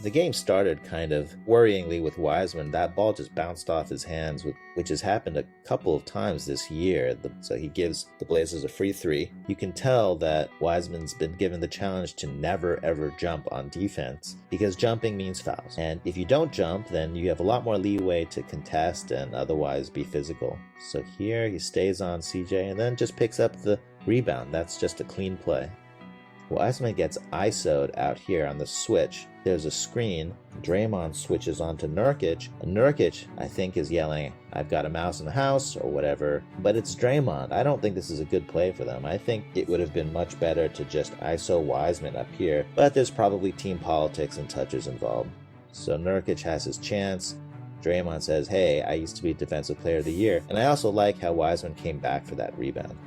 The game started kind of worryingly with Wiseman. That ball just bounced off his hands, which has happened a couple of times this year. So he gives the Blazers a free three. You can tell that Wiseman's been given the challenge to never ever jump on defense, because jumping means fouls. And if you don't jump, then you have a lot more leeway to contest and otherwise be physical. So here he stays on CJ and then just picks up the rebound. That's just a clean play. Wiseman gets ISO'd out here on the switch. There's a screen. Draymond switches onto Nurkic, and Nurkic, I think, is yelling, "I've got a mouse in the house," or whatever. But it's Draymond. I don't think this is a good play for them. I think it would have been much better to just ISO Wiseman up here, but there's probably team politics and touches involved. So Nurkic has his chance. Draymond says, "Hey, I used to be Defensive Player of the Year," and I also like how Wiseman came back for that rebound.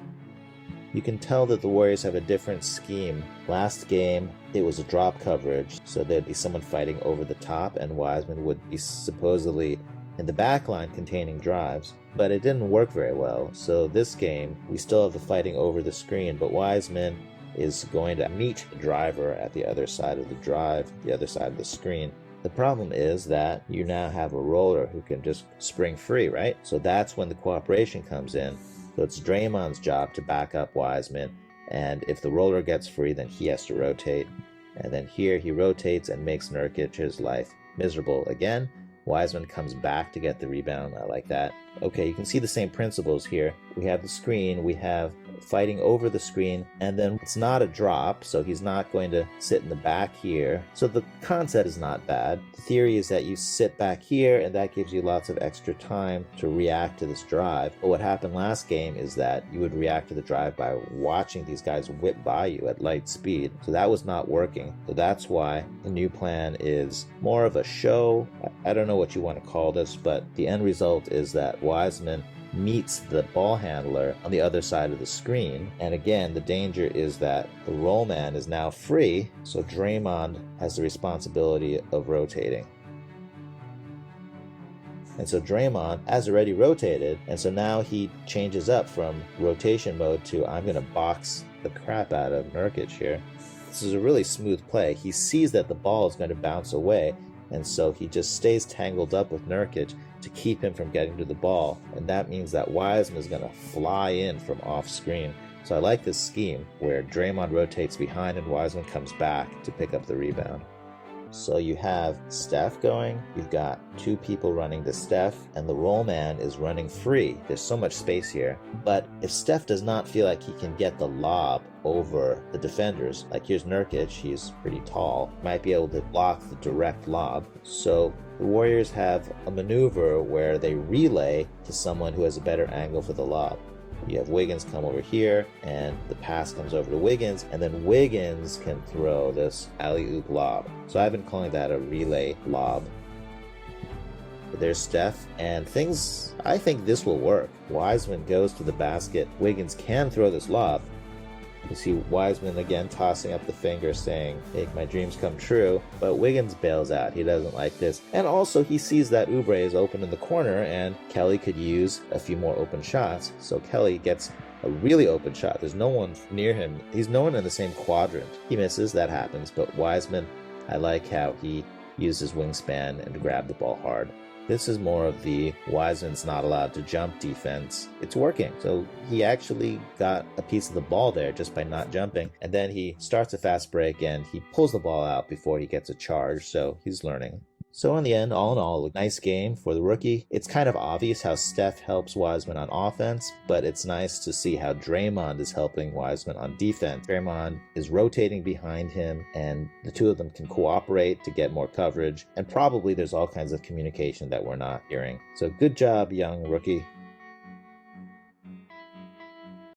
You can tell that the Warriors have a different scheme. Last game, it was a drop coverage, so there'd be someone fighting over the top, and Wiseman would be supposedly in the back line containing drives. But it didn't work very well, so this game, we still have the fighting over the screen, but Wiseman is going to meet the driver at the other side of the drive, the other side of the screen. The problem is that you now have a roller who can just spring free, right? So that's when the cooperation comes in. So it's Draymond's job to back up Wiseman, and if the roller gets free, then he has to rotate. And then here he rotates and makes Nurkic's life miserable again. Wiseman comes back to get the rebound. I like that. Okay, you can see the same principles here. We have the screen, we have fighting over the screen, and then it's not a drop, so he's not going to sit in the back here. So the concept is not bad. The theory is that you sit back here, and that gives you lots of extra time to react to this drive. But what happened last game is that you would react to the drive by watching these guys whip by you at light speed. So that was not working. So that's why the new plan is more of a show. I don't know what you want to call this, but the end result is that Wiseman meets the ball handler on the other side of the screen. And again, the danger is that the roll man is now free, so Draymond has the responsibility of rotating. And so Draymond has already rotated, and so now he changes up from rotation mode to I'm going to box the crap out of Nurkic here. This is a really smooth play. He sees that the ball is going to bounce away, and so he just stays tangled up with Nurkic to keep him from getting to the ball. And that means that Wiseman is going to fly in from off screen. So I like this scheme where Draymond rotates behind and Wiseman comes back to pick up the rebound. So you have Steph going, you've got two people running to Steph, and the roll man is running free. There's so much space here. But if Steph does not feel like he can get the lob over the defenders, like here's Nurkic, he's pretty tall, might be able to block the direct lob. So the Warriors have a maneuver where they relay to someone who has a better angle for the lob. You have Wiggins come over here, and the pass comes over to Wiggins, and then Wiggins can throw this alley-oop lob. So I've been calling that a relay lob. But there's Steph, and I think this will work. Wiseman goes to the basket. Wiggins can throw this lob. You see Wiseman again tossing up the finger saying, "Make my dreams come true." But Wiggins bails out. He doesn't like this. And also he sees that Oubre is open in the corner and Kelly could use a few more open shots. So Kelly gets a really open shot. There's no one near him. He's no one in the same quadrant. He misses, that happens. But Wiseman, I like how he used his wingspan and grabbed the ball hard. This is more of the Wiseman's not allowed to jump defense. It's working. So he actually got a piece of the ball there just by not jumping. And then he starts a fast break and he pulls the ball out before he gets a charge. So he's learning. So in the end, all in all, a nice game for the rookie. It's kind of obvious how Steph helps Wiseman on offense, but it's nice to see how Draymond is helping Wiseman on defense. Draymond is rotating behind him, and the two of them can cooperate to get more coverage, and probably there's all kinds of communication that we're not hearing. So good job, young rookie.